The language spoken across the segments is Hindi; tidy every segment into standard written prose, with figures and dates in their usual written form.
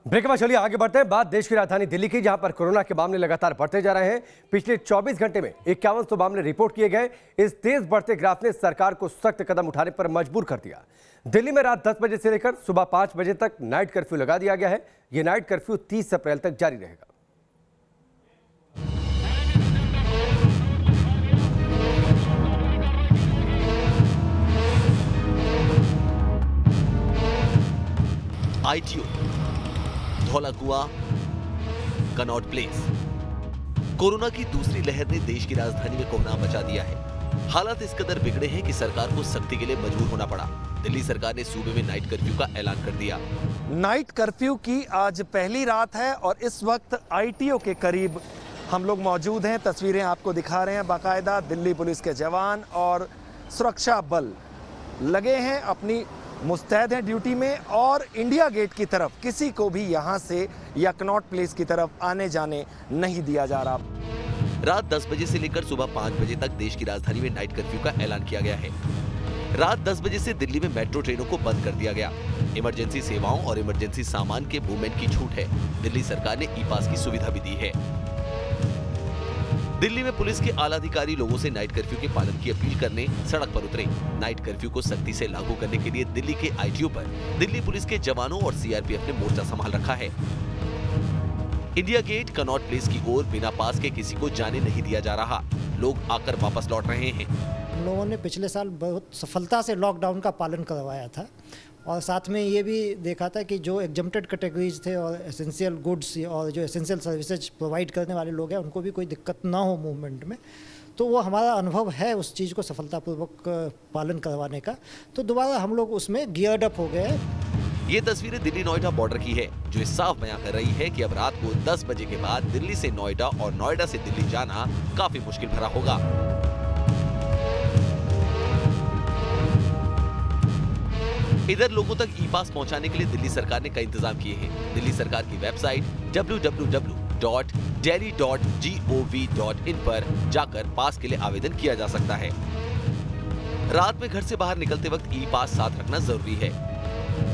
ब्रेक के बाद चलिए आगे बढ़ते हैं। बात देश की राजधानी दिल्ली की, जहां पर कोरोना के मामले लगातार बढ़ते जा रहे हैं। पिछले 24 घंटे में 5100 मामले रिपोर्ट किए गए। इस तेज बढ़ते ग्राफ ने सरकार को सख्त कदम उठाने पर मजबूर कर दिया। दिल्ली में रात 10 बजे से लेकर सुबह 5 बजे तक नाइट कर्फ्यू लगा दिया गया है। यह नाइट कर्फ्यू 30 अप्रैल तक जारी रहेगा। आईटीओ, धौला कुआं, कनॉट प्लेस। कोरोना की दूसरी लहर ने देश की राजधानी में कोहराम मचा दिया है। हालात इस कदर बिगड़े हैं कि सरकार को सख्ती के लिए मजबूर होना पड़ा। दिल्ली सरकार ने सूबे में नाइट कर्फ्यू का ऐलान कर दिया। नाइट कर्फ्यू की आज पहली रात है और इस वक्त आईटीओ के करीब हम लोग मौजूद हैं। तस्वीरें आपको दिखा रहे हैं। बाकायदा दिल्ली पुलिस के जवान और सुरक्षा बल लगे हैं, अपनी मुस्तैद हैं ड्यूटी में, और इंडिया गेट की तरफ किसी को भी यहां से या कनॉट प्लेस की तरफ आने जाने नहीं दिया जा रहा। रात 10 बजे से लेकर सुबह 5 बजे तक देश की राजधानी में नाइट कर्फ्यू का ऐलान किया गया है। रात 10 बजे से दिल्ली में मेट्रो ट्रेनों को बंद कर दिया गया। इमरजेंसी सेवाओं और इमरजेंसी सामान के मूवमेंट की छूट है। दिल्ली सरकार ने ई पास की सुविधा भी दी है। दिल्ली में पुलिस के आला अधिकारी लोगों से नाइट कर्फ्यू के पालन की अपील करने सड़क पर उतरे। नाइट कर्फ्यू को सख्ती से लागू करने के लिए दिल्ली के आईटीओ पर दिल्ली पुलिस के जवानों और सीआरपीएफ ने मोर्चा संभाल रखा है। इंडिया गेट, कनॉट प्लेस की ओर बिना पास के किसी को जाने नहीं दिया जा रहा। लोग आकर वापस लौट रहे हैं। हम लोगों ने पिछले साल बहुत सफलता से लॉकडाउन का पालन करवाया था और साथ में ये भी देखा था कि जो एग्जम्प्टेड कैटेगरीज थे और एसेंशियल गुड्स और जो एसेंशियल सर्विसेज प्रोवाइड करने वाले लोग हैं उनको भी कोई दिक्कत ना हो मूवमेंट में। तो वो हमारा अनुभव है उस चीज़ को सफलतापूर्वक पालन करवाने का। तो दोबारा हम लोग उसमें गियर्ड अप हो गए हैं। ये तस्वीरें दिल्ली नोएडा बॉर्डर की है, जो साफ बयां कर रही है कि अब रात को 10 बजे के बाद दिल्ली से नोएडा और नोएडा से दिल्ली जाना काफी मुश्किल भरा होगा। इधर लोगों तक ई पास पहुंचाने के लिए दिल्ली सरकार ने कई इंतजाम किए हैं। दिल्ली सरकार की वेबसाइट www.delhi.gov.in पर जाकर पास के लिए आवेदन किया जा सकता है। रात में घर से बाहर निकलते वक्त ई पास साथ रखना जरूरी है।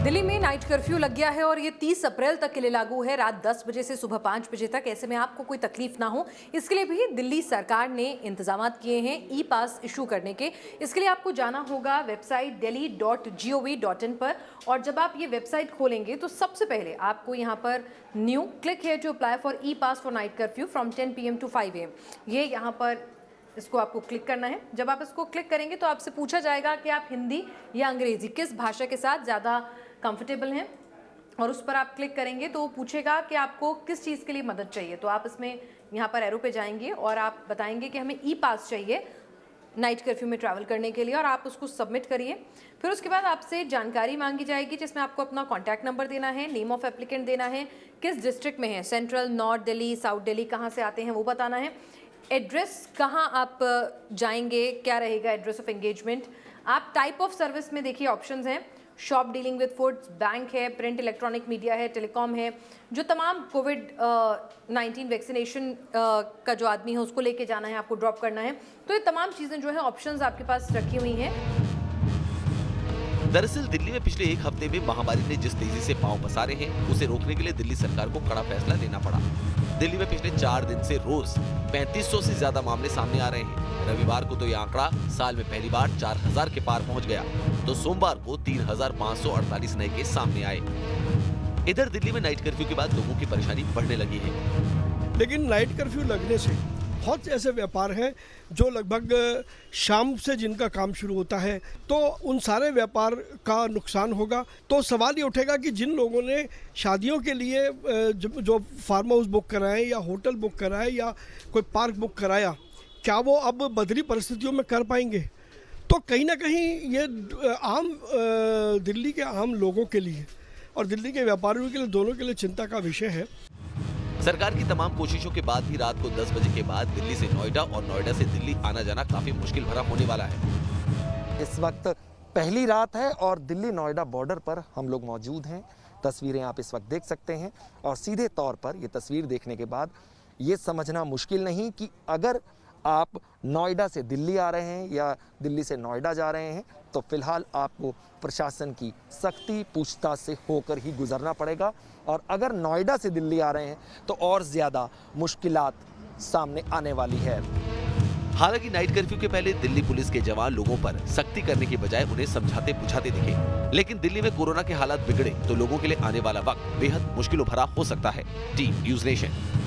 दिल्ली में नाइट कर्फ्यू लग गया है और ये 30 अप्रैल तक के लिए लागू है, रात 10 बजे से सुबह 5 बजे तक। ऐसे में आपको कोई तकलीफ ना हो, इसके लिए भी दिल्ली सरकार ने इंतजाम किए हैं ई पास इशू करने के। इसके लिए आपको जाना होगा वेबसाइट delhi.gov.in पर, और जब आप ये वेबसाइट खोलेंगे तो सबसे पहले आपको यहाँ पर न्यू क्लिक है to apply for e pass for night curfew from 10 PM to 5 AM। ये यहाँ पर इसको आपको क्लिक करना है। जब आप इसको क्लिक करेंगे तो आपसे पूछा जाएगा कि आप हिंदी या अंग्रेजी किस भाषा के साथ ज़्यादा कंफर्टेबल हैं, और उस पर आप क्लिक करेंगे तो वो पूछेगा कि आपको किस चीज़ के लिए मदद चाहिए। तो आप इसमें यहाँ पर एरो पे जाएंगे और आप बताएंगे कि हमें ई पास चाहिए नाइट कर्फ्यू में ट्रैवल करने के लिए, और आप उसको सबमिट करिए। फिर उसके बाद आपसे जानकारी मांगी जाएगी जिसमें आपको अपना कॉन्टैक्ट नंबर देना है, नेम ऑफ एप्लीकेंट देना है, किस डिस्ट्रिक्ट में है, central, north Delhi, south Delhi, कहाँ से आते हैं वो बताना है, एड्रेस कहाँ आप जाएंगे, क्या रहेगा एड्रेस ऑफ एंगेजमेंट। आप टाइप ऑफ सर्विस में देखिए ऑप्शंस हैं, shop dealing with foods, bank है, प्रिंट इलेक्ट्रॉनिक मीडिया है, टेलीकॉम है। जो तमाम कोविड-19 वैक्सीनेशन का जो आदमी है उसको लेके जाना है, आपको ड्रॉप करना है। तो ये तमाम चीज़ें जो है ऑप्शंस आपके पास रखी हुई हैं। दरअसल दिल्ली में पिछले एक हफ्ते में महामारी ने जिस तेजी से पांव पसारे हैं, उसे रोकने के लिए दिल्ली सरकार को कड़ा फैसला लेना पड़ा। दिल्ली में पिछले 4 दिन से रोज 3500 से ज्यादा मामले सामने आ रहे हैं। रविवार को तो यह आंकड़ा साल में पहली बार 4000 के पार पहुंच गया, तो सोमवार को 3548 नए केस सामने आए। इधर दिल्ली में नाइट कर्फ्यू के बाद लोगों की परेशानी बढ़ने लगी है। लेकिन नाइट कर्फ्यू लगने से बहुत से ऐसे व्यापार हैं जो लगभग शाम से जिनका काम शुरू होता है, तो उन सारे व्यापार का नुकसान होगा। तो सवाल ये उठेगा कि जिन लोगों ने शादियों के लिए जो फार्म हाउस बुक कराए या होटल बुक कराए या कोई पार्क बुक कराया, क्या वो अब बदली परिस्थितियों में कर पाएंगे? तो कहीं ना कहीं ये आम दिल्ली के आम लोगों के लिए और दिल्ली के व्यापारियों के लिए, दोनों के लिए चिंता का विषय है। सरकार की तमाम कोशिशों के बाद भी रात को 10 बजे के बाद दिल्ली से नोएडा और नोएडा से दिल्ली आना जाना काफी मुश्किल भरा होने वाला है। इस वक्त पहली रात है और दिल्ली नोएडा बॉर्डर पर हम लोग मौजूद हैं। तस्वीरें आप इस वक्त देख सकते हैं और सीधे तौर पर ये तस्वीर देखने के बाद ये समझना मुश्किल नहीं कि अगर आप नोएडा से दिल्ली आ रहे हैं या दिल्ली से नोएडा जा रहे हैं तो फिलहाल आपको प्रशासन की सख्ती पूछताछ से होकर ही गुजरना पड़ेगा। और अगर नोएडा से दिल्ली आ रहे हैं तो और ज़्यादा मुश्किलात सामने आने वाली है। हालांकि नाइट कर्फ्यू के पहले दिल्ली पुलिस के जवान लोगों पर सख्ती करने के बजाय उन्हें समझाते बुझाते दिखे, लेकिन दिल्ली में कोरोना के हालात बिगड़े तो लोगों के लिए आने वाला वक्त बेहद मुश्किल भरा हो सकता है। Team news nation.